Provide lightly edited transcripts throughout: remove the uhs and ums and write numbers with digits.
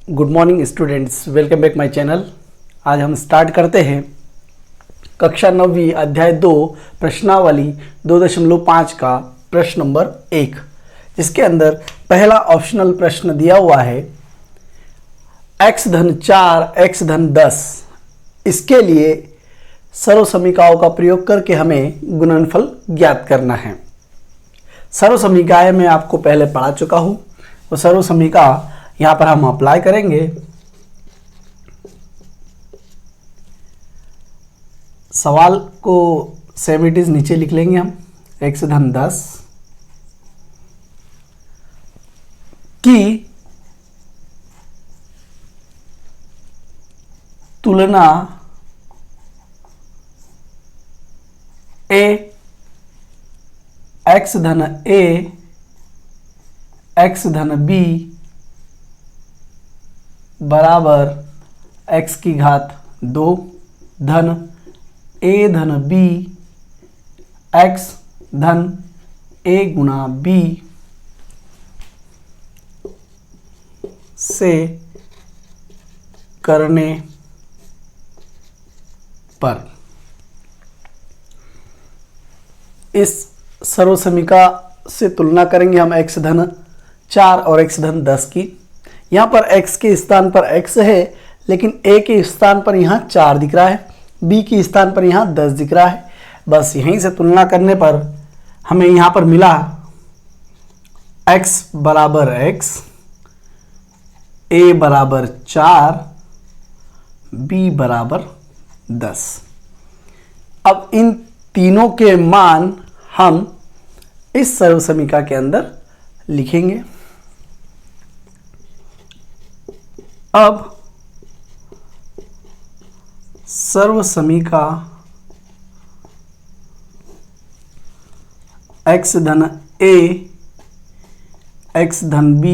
Good morning students, welcome back my channel. आज हम start करते हैं कक्षा 9वीं अध्याय 2 प्रश्नावली 2.5 का प्रश्न नंबर 1, जिसके अंदर पहला ऑप्शनल प्रश्न दिया हुआ है x धन 4 x धन 10। इसके लिए सर्व समीकरणों का प्रयोग करके हमें गुणनफल ज्ञात करना है। सर्व समीकरण मैं आपको पहले पढ़ा चुका हूँ, वो सर्व समीकरण यहाँ पर हम अप्लाई करेंगे। सवाल को सेम इट इज नीचे लिख लेंगे हम। x धन 10 की तुलना x धन a x धन b बराबर x की घात 2 धन a धन b x धन a गुणा b से करने पर इस सर्व समीकरण से तुलना करेंगे हम x धन 4 और x धन 10 की। यहाँ पर x के स्थान पर x है, लेकिन a के स्थान पर यहाँ 4 दिख रहा है, b के स्थान पर यहाँ 10 दिख रहा है। बस यहीं से तुलना करने पर हमें यहाँ पर मिला x बराबर x, a बराबर 4, b बराबर 10। अब इन तीनों के मान हम इस सर्व समीकरण के अंदर लिखेंगे। अब सर्व समीकरण x धन a x धन b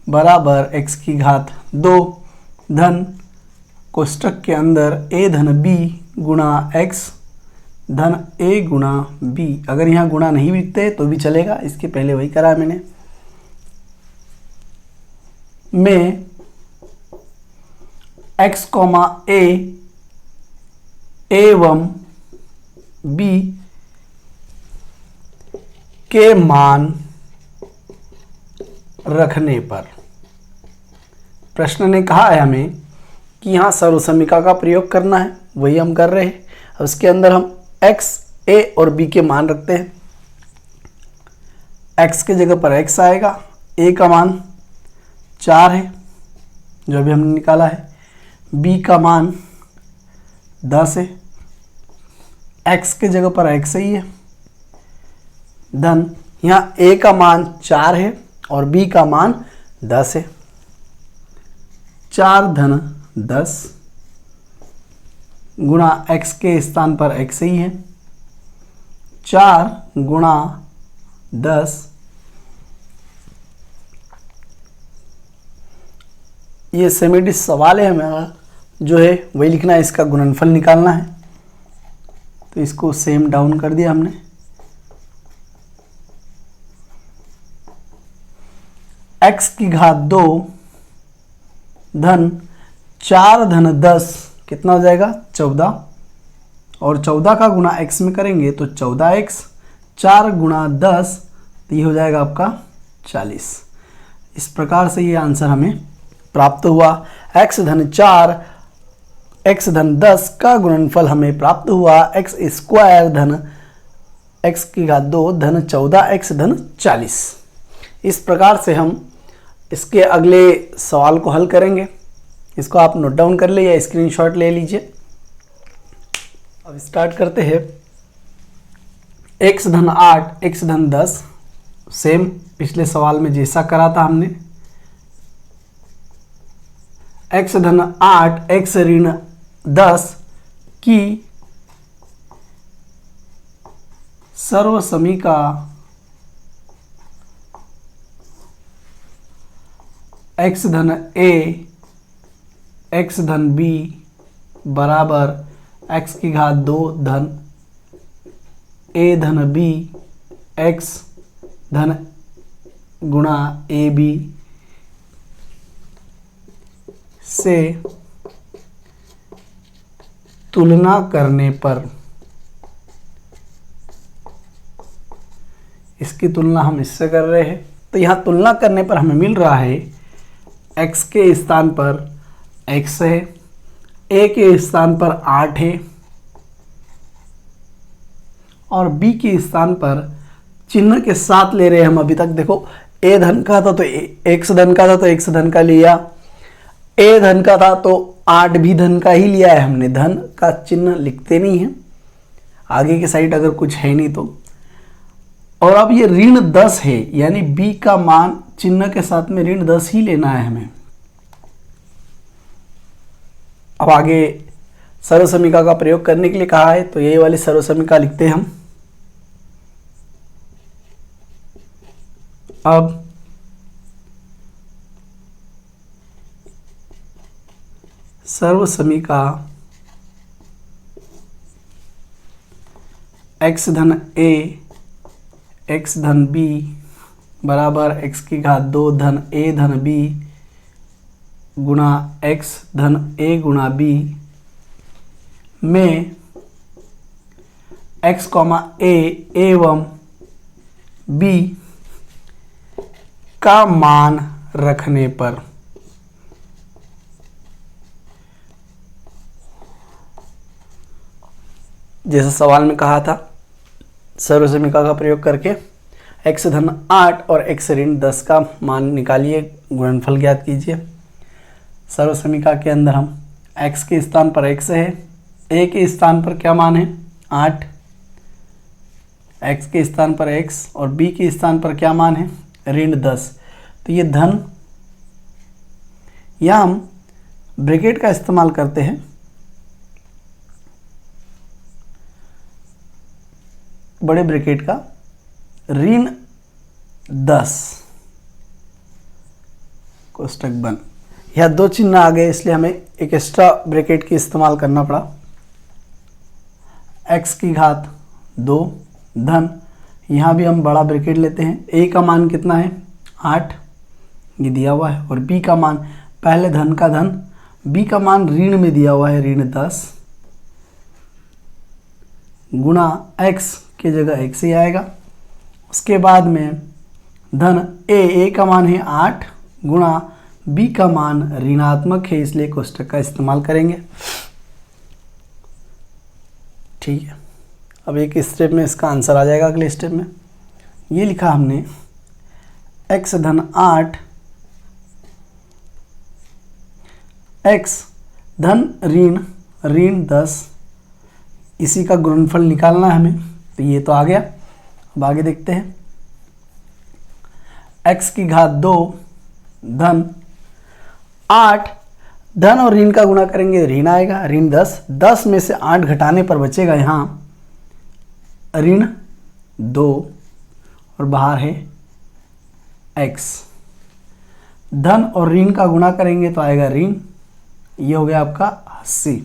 बराबर x की घात 2 धन कोष्टक के अंदर a धन b गुणा x धन a गुणा b। अगर यहाँ गुणा नहीं लिखते तो भी चलेगा, इसके पहले वही करा है मैंने। में x कॉमा a एवं b के मान रखने पर प्रश्न ने कहा है हमें कि यहाँ सर्व समीकरण का प्रयोग करना है, वही हम कर रहे हैं। अब इसके अंदर हम x, a और b के मान रखते हैं। x के जगह पर x आएगा, a का मान 4 है जो अभी हमने निकाला है, b का मान 10 है, x के जगह पर x ही है, धन यहाँ a का मान 4 है और b का मान 10 है। 4 धन 10 गुणा x के स्थान पर x ही है, 4 गुणा 10, ये सेमी सवाल है हमारा, जो है वही लिखना है, इसका गुणनफल निकालना है। तो इसको सेम डाउन कर दिया हमने। x की घात 2 धन 4 धन 10 कितना हो जाएगा 14, और 14 का गुणा x में करेंगे तो 14x, 4 गुणा 10 तो ये हो जाएगा आपका 40। इस प्रकार से ये आंसर हमें प्राप्त हुआ। x धन 4 x धन 10 का गुणनफल हमें प्राप्त हुआ x स्क्वायर धन x की घात 2 धन 14x धन 40। इस प्रकार से हम इसके अगले सवाल को हल करेंगे। इसको आप नोट डाउन कर ले या स्क्रीनशॉट ले लीजिए। अब स्टार्ट करते हैं। x धन 8 x धन 10 सेम पिछले सवाल में जैसा करा था हमने। x धन 8 x ऋण 10 की सर्व समीकरण x धन a x धन b बराबर x की घात 2 धन a धन b x धन गुणा ए बी से तुलना करने पर, इसकी तुलना हम इससे कर रहे हैं, तो यहाँ तुलना करने पर हमें मिल रहा है x के स्थान पर x है, a के स्थान पर 8 है और b के स्थान पर चिन्ह के साथ ले रहे हैं हम। अभी तक देखो a धन का था तो x धन का था तो x धन का लिया, a धन का था तो 8 भी धन का ही लिया है हमने, धन का चिन्ह लिखते नहीं है आगे की साइड अगर कुछ है नहीं तो। और अब ये ऋण 10 है यानी b का मान चिन्ह के साथ में ऋण 10 ही लेना है हमें। अब आगे सर्वसमीका का प्रयोग करने के लिए कहा है तो ये वाली सर्वसमीका लिखते हैं हम। अब सर्वसमीका x धन a x धन b बराबर x की घात 2 धन a धन b गुणा x धन a गुणा b में x a एवं b का मान रखने पर, जैसे सवाल में कहा था सर्वसमीका का प्रयोग करके x धन 8 और x ऋण 10 का मान निकालिए, गुणनफल ज्ञात कीजिए। सर्वसमीका के अंदर हम x के स्थान पर x है, a के स्थान पर क्या मान है 8, x के स्थान पर x और b के स्थान पर क्या मान है ऋण 10। तो ये धन, यहाँ हम ब्रैकेट का इस्तेमाल करते हैं, बड़े ब्रैकेट का, ऋण 10 कोष्टक बंद। यह दो चिन्ह आ गए इसलिए हमें एक एक्स्ट्रा ब्रैकेट की इस्तेमाल करना पड़ा। x की घात 2 धन, यहाँ भी हम बड़ा ब्रैकेट लेते हैं, a का मान कितना है 8 ये दिया हुआ है और b का मान, पहले धन का धन, b का मान ऋण में दिया हुआ है ऋण 10 गुणा x की जगह x ही आएगा। उसके बाद में धन a का मान है 8 गुणा b का मान ऋणात्मक है इसलिए कोष्टक का इस्तेमाल करेंगे। ठीक है, अब एक स्टेप में इसका आंसर आ जाएगा। अगले स्टेप में ये लिखा हमने x धन 8 x धन ऋण 10, इसी का गुणनफल निकालना है हमें, तो ये तो आ गया। अब आगे देखते हैं, x की घात 2 धन 8, धन और ऋण का गुणा करेंगे ऋण आएगा ऋण 10, 10 में से 8 घटाने पर बचेगा यहाँ ऋण 2 और बाहर है x, धन और ऋण का गुणा करेंगे तो आएगा ऋण, ये हो गया आपका 80।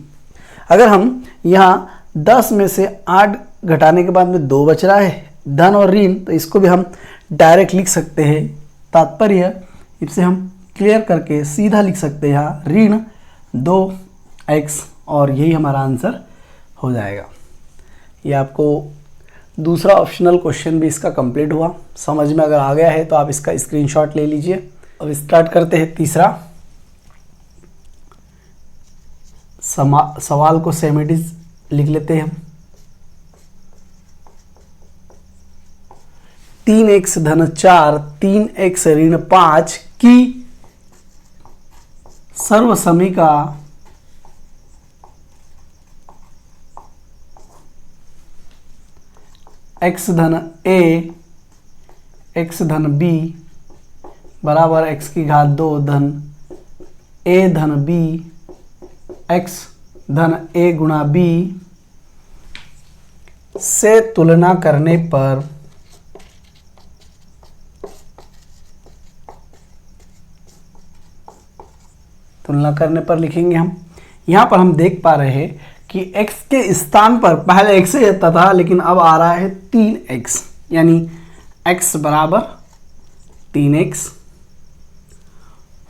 अगर हम यहाँ 10 में से 8 घटाने के बाद में 2 बच रहा है धन और ऋण, तो इसको भी हम डायरेक्ट लिख सकते हैं, तात्पर्य इससे हम क्लियर करके सीधा लिख सकते हैं यहाँ ऋण 2x और यही हमारा आंसर हो जाएगा। ये आपको दूसरा ऑप्शनल क्वेश्चन भी इसका कंप्लीट हुआ, समझ में अगर आ गया है तो आप इसका स्क्रीनशॉट ले लीजिए। अब स्टार्ट करते हैं तीसरा सवाल को सेमेटिज लिख लेते हैं हम। 3x धन 4 3x ऋण 5 की सर्वसमीका x धन a x धन b बराबर x की घात 2 धन a धन b x धन a गुणा b से तुलना करने पर लिखेंगे हम। यहाँ पर हम देख पा रहे हैं कि x के स्थान पर पहले x ही रहता था लेकिन अब आ रहा है 3x, यानी x बराबर 3x,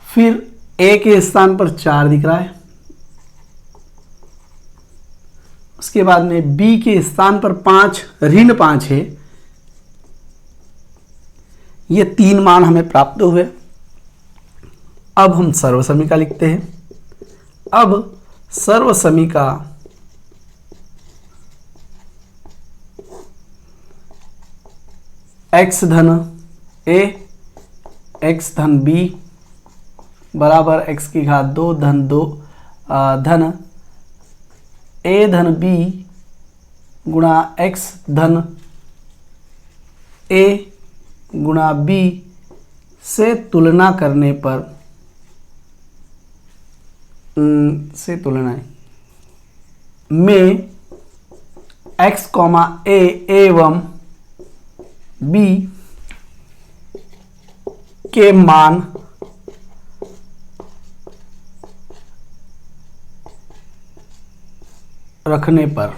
फिर ए के स्थान पर 4 दिख रहा है, उसके बाद में बी के स्थान पर 5 ऋण 5 है। ये 3 मान हमें प्राप्त हुए। अब हम सर्वसमीका लिखते हैं। अब सर्वसमीका x धन a x धन b बराबर x की घात 2 धन 2 धन a धन b गुणा x धन a गुणा b से तुलना करने पर में x, a एवं b के मान रखने पर,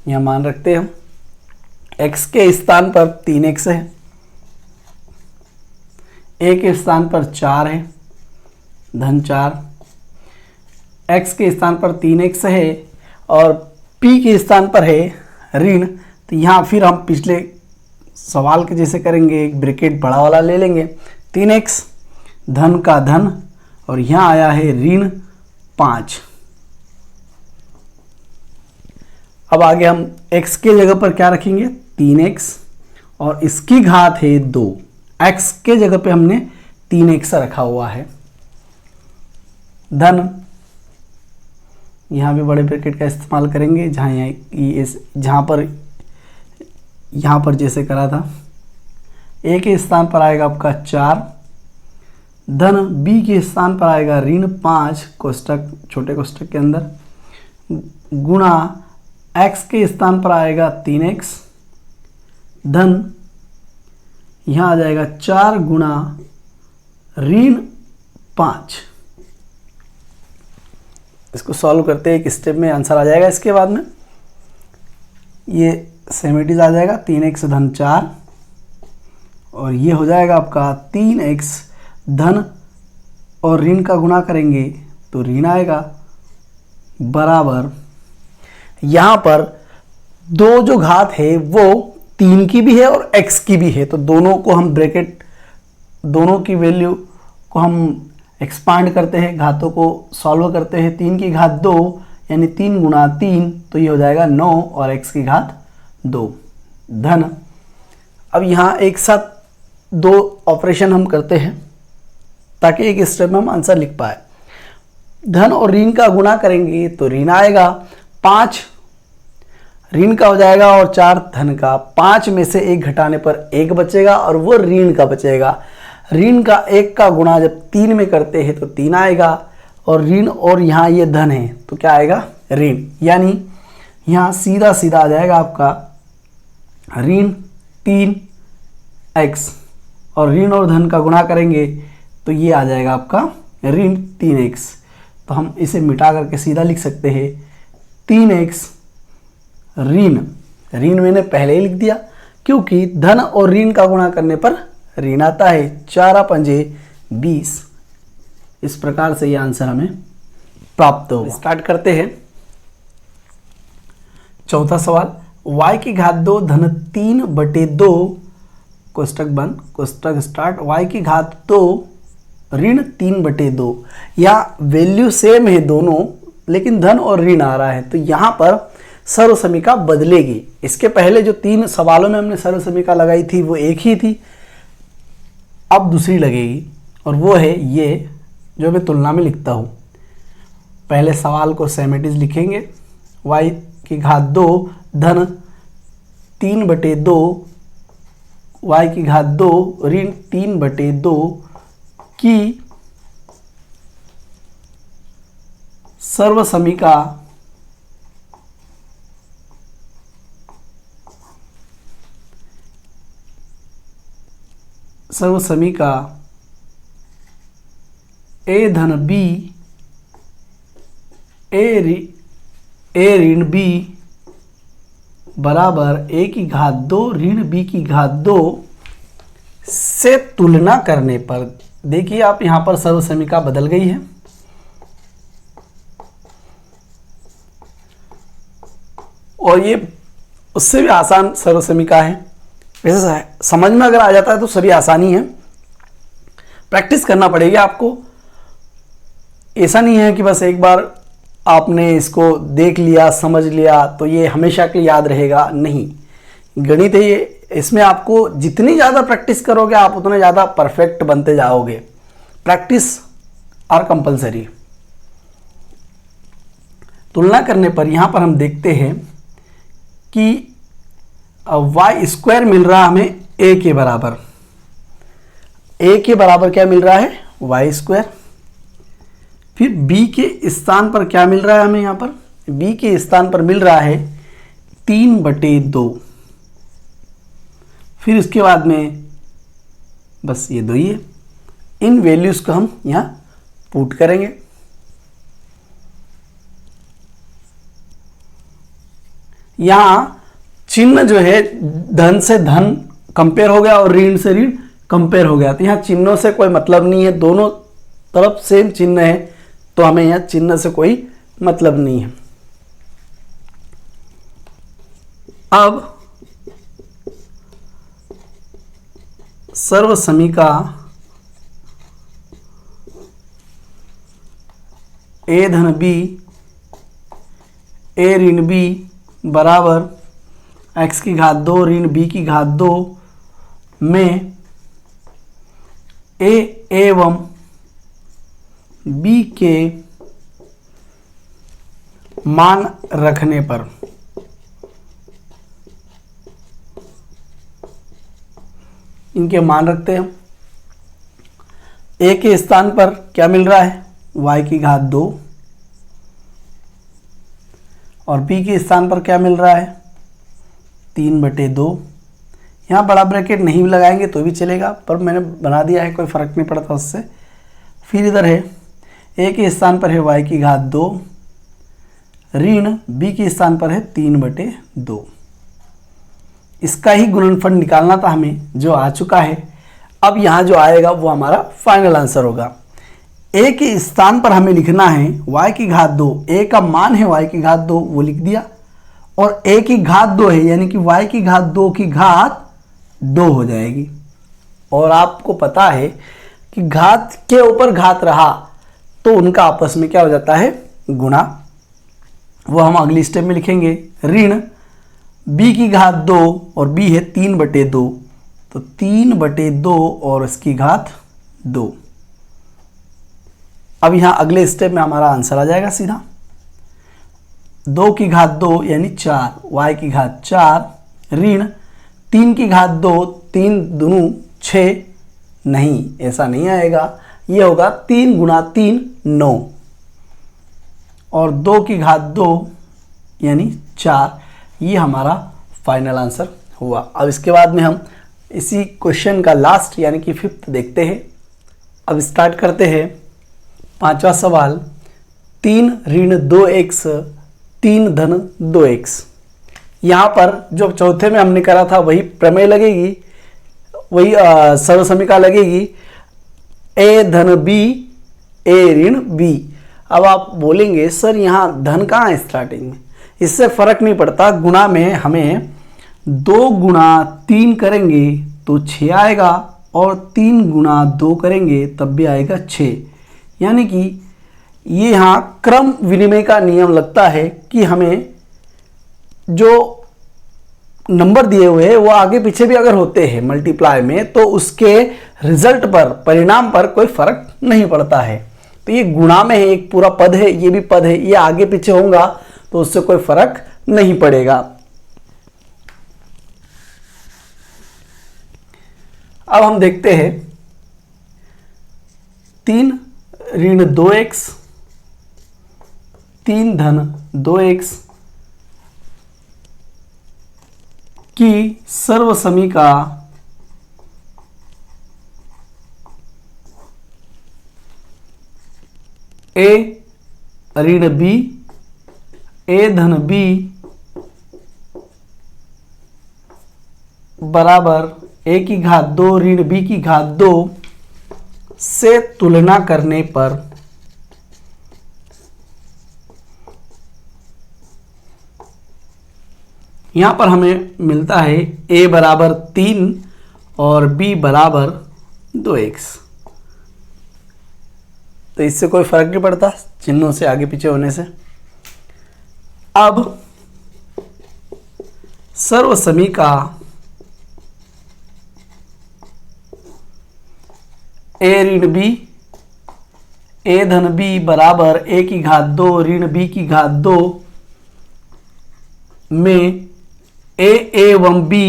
यह मान रखते हैं हम। x के स्थान पर 3x है, a के स्थान पर 4 है धन 4, x के स्थान पर 3x है और p के स्थान पर है ऋण। तो यहाँ फिर हम पिछले सवाल के जैसे करेंगे, एक ब्रैकेट बड़ा वाला ले लेंगे, 3x धन का धन और यहाँ आया है ऋण 5। अब आगे हम x के जगह पर क्या रखेंगे, 3x और इसकी घात है 2। x के जगह पे हमने 3x रखा हुआ है धन, यहाँ भी बड़े ब्रैकेट का इस्तेमाल करेंगे यहाँ पर जैसे करा था। a के स्थान पर आएगा आपका 4 धन b के स्थान पर आएगा ऋण 5 कोष्टक, छोटे कोष्टक के अंदर, गुणा x के स्थान पर आएगा 3x धन यहाँ आ जाएगा 4 गुणा ऋण 5। इसको सॉल्व करते हैं, एक स्टेप में आंसर आ जाएगा। इसके बाद में ये सेमेटिज आ जाएगा 3x धन 4 और ये हो जाएगा आपका 3x धन और ऋण का गुणा करेंगे तो ऋण आएगा बराबर, यहाँ पर दो जो घात है वो 3 की भी है और x की भी है, तो दोनों को हम ब्रैकेट, दोनों की वैल्यू को हम एक्सपांड करते हैं, घातों को सॉल्व करते हैं। 3 की घात 2 यानी 3 गुणा 3 तो ये हो जाएगा 9 और x की घात 2 धन। अब यहाँ एक साथ 2 ऑपरेशन हम करते हैं ताकि एक स्टेप में हम आंसर लिख पाए। धन और ऋण का गुणा करेंगे तो ऋण आएगा 5 ऋण का हो जाएगा और 4 धन का। 5 में से 1 घटाने पर 1 बचेगा और वो ऋण का बचेगा। ऋण का 1 का गुणा जब 3 में करते हैं तो 3 आएगा और ऋण और यहाँ ये धन है तो क्या आएगा ऋण, यानी यहाँ सीधा सीधा आ जाएगा आपका ऋण 3x और ऋण और धन का गुणा करेंगे तो ये आ जाएगा आपका ऋण 3x। तो हम इसे मिटा करके सीधा लिख सकते हैं 3x ऋण, ऋण मैंने पहले ही लिख दिया क्योंकि धन और ऋण का गुणा करने पर ऋण आता है। 4 पंजे 20। इस प्रकार से ये आंसर हमें प्राप्त होगा। स्टार्ट करते हैं चौथा सवाल। y की घात 2 धन 3 बटे 2 कोष्टक बंद कोष्टक स्टार्ट, y की घात 2 ऋण 3 बटे 2। या वैल्यू सेम है दोनों लेकिन धन और ऋण आ रहा है तो यहाँ पर सर्वसमीका बदलेगी। इसके पहले जो 3 सवालों में हमने सर्वसमीका लगाई थी वो एक ही थी, अब दूसरी लगेगी और वो है ये जो मैं तुलना में लिखता हूँ। पहले सवाल को सेमेटिज लिखेंगे, y की घात 2 धन 3 बटे 2 y की घात 2 ऋण 3 बटे 2 की सर्वसमीका a धन b a ऋण b बराबर a की घात 2 ऋण b की घात 2 से तुलना करने पर, देखिए आप यहाँ पर सर्व समीका बदल गई है, और ये उससे भी आसान सर्व समीका है। वैसे समझ में अगर आ जाता है तो सभी आसानी है, प्रैक्टिस करना पड़ेगी आपको। ऐसा नहीं है कि बस एक बार आपने इसको देख लिया, समझ लिया तो ये हमेशा के लिए याद रहेगा, नहीं। गणित है ये, इसमें आपको जितनी ज़्यादा प्रैक्टिस करोगे आप उतने ज़्यादा परफेक्ट बनते जाओगे। Practice are compulsory. तुलना करने पर यहाँ पर हम देखते हैं कि वाई स्क्वायर मिल रहा है हमें ए के बराबर। ए के बराबर क्या मिल रहा है? Y square. फिर बी के स्थान पर क्या मिल रहा है हमें? यहाँ पर बी के स्थान पर मिल रहा है 3/2। फिर इसके बाद में बस ये दो ही है। इन वैल्यूज़ को हम यहाँ पुट करेंगे। यहाँ चिन्ह जो है धन से धन कंपेयर हो गया और ऋण से ऋण कंपेयर हो गया, तो यहाँ चिन्हों से कोई मतलब नहीं है, दोनों तरफ सेम चिन्ह है, तो हमें यहाँ चिन्ह से कोई मतलब नहीं है। अब सर्व समीका ए धन बी ए ऋण बी बराबर x की घात 2 ऋण b की घात 2 में a एवं b के मान रखने पर इनके मान रखते हैं। a के स्थान पर क्या मिल रहा है? y की घात 2 और b के स्थान पर क्या मिल रहा है? 3/2। यहाँ बड़ा ब्रैकेट नहीं लगाएंगे तो भी चलेगा, पर मैंने बना दिया है, कोई फर्क नहीं पड़ता उससे। फिर इधर है a के स्थान पर है y की घात 2 ऋण b के स्थान पर है 3/2। इसका ही गुणनफल निकालना था हमें, जो आ चुका है। अब यहाँ जो आएगा वो हमारा फाइनल आंसर होगा। a के स्थान पर हमें लिखना है y की घात 2, a का मान है y की घात 2, वो लिख दिया, और a की घात 2 है, यानी कि y की घात 2 की घात 2 हो जाएगी। और आपको पता है कि घात के ऊपर घात रहा तो उनका आपस में क्या हो जाता है? गुणा। वो हम अगली स्टेप में लिखेंगे। ऋण b की घात 2 और b है 3/2, तो 3/2 और इसकी घात 2। अब यहाँ अगले स्टेप में हमारा आंसर आ जाएगा सीधा। 2 की घात 2 यानी 4, y की घात 4 ऋण 3 की घात 2, 3 दूनी 6, नहीं ऐसा नहीं आएगा, ये होगा 3 गुणा 3 9, और 2 की घात 2 यानी 4। ये हमारा फाइनल आंसर हुआ। अब इसके बाद में हम इसी क्वेश्चन का लास्ट यानी कि 5th देखते हैं। अब स्टार्ट करते हैं। 5वां सवाल, 3 ऋण 2x 3 धन 2x। यहाँ पर जो चौथे में हमने करा था वही प्रमेय लगेगी, वही सर्व समीका लगेगी। a धन b a ऋण b। अब आप बोलेंगे सर यहाँ धन कहाँ है स्टार्टिंग में? इससे फर्क नहीं पड़ता, गुणा में हमें 2 गुणा 3 करेंगे तो 6 आएगा, और 3 गुणा 2 करेंगे तब भी आएगा 6। यानी कि ये यहाँ क्रम विनिमय का नियम लगता है कि हमें जो नंबर दिए हुए हैं वो आगे पीछे भी अगर होते हैं मल्टीप्लाई में, तो उसके रिजल्ट पर, परिणाम पर कोई फर्क नहीं पड़ता है। तो ये गुणा में है, एक पूरा पद है, ये भी पद है, ये आगे पीछे होगा तो उससे कोई फर्क नहीं पड़ेगा। अब हम देखते हैं 3 ऋण 2x 3 धन 2x की सर्व समीका a ऋण b a धन b बराबर a की घात 2 ऋण b की घात 2 से तुलना करने पर यहां पर हमें मिलता है a बराबर 3 और b बराबर 2x। तो इससे कोई फर्क नहीं पड़ता चिन्हों से आगे पीछे होने से। अब सर्वसमी का a ऋण b, a धन b बराबर a की घात 2 ऋण b की घात 2 में a एवं b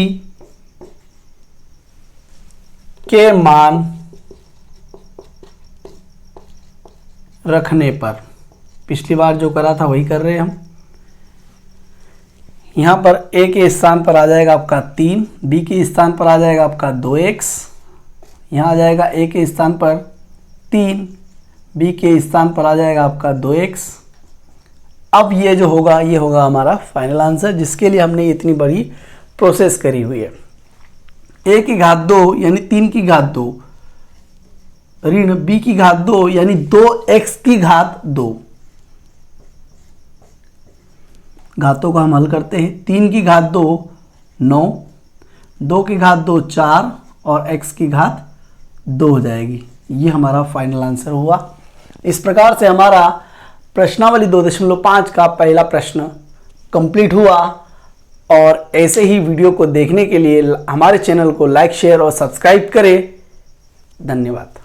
के मान रखने पर, पिछली बार जो करा था वही कर रहे हैं हम। यहां पर a के स्थान पर आ जाएगा आपका 3, b के स्थान पर आ जाएगा आपका 2x, यहां आ जाएगा a के स्थान पर 3, b के स्थान पर आ जाएगा आपका 2x। अब ये जो होगा ये होगा हमारा फाइनल आंसर, जिसके लिए हमने इतनी बड़ी प्रोसेस करी हुई है। a की घात 2 यानी 3 की घात 2 ऋण b की घात 2 यानी 2x की घात 2। घातों को हम हल करते हैं। 3 की घात 2 9, 2 की घात 2 4 और x की घात 2 हो जाएगी। ये हमारा फाइनल आंसर हुआ। इस प्रकार से हमारा प्रश्नावली 2.5 का पहला प्रश्न कंप्लीट हुआ। और ऐसे ही वीडियो को देखने के लिए हमारे चैनल को लाइक, शेयर और सब्सक्राइब करें। धन्यवाद।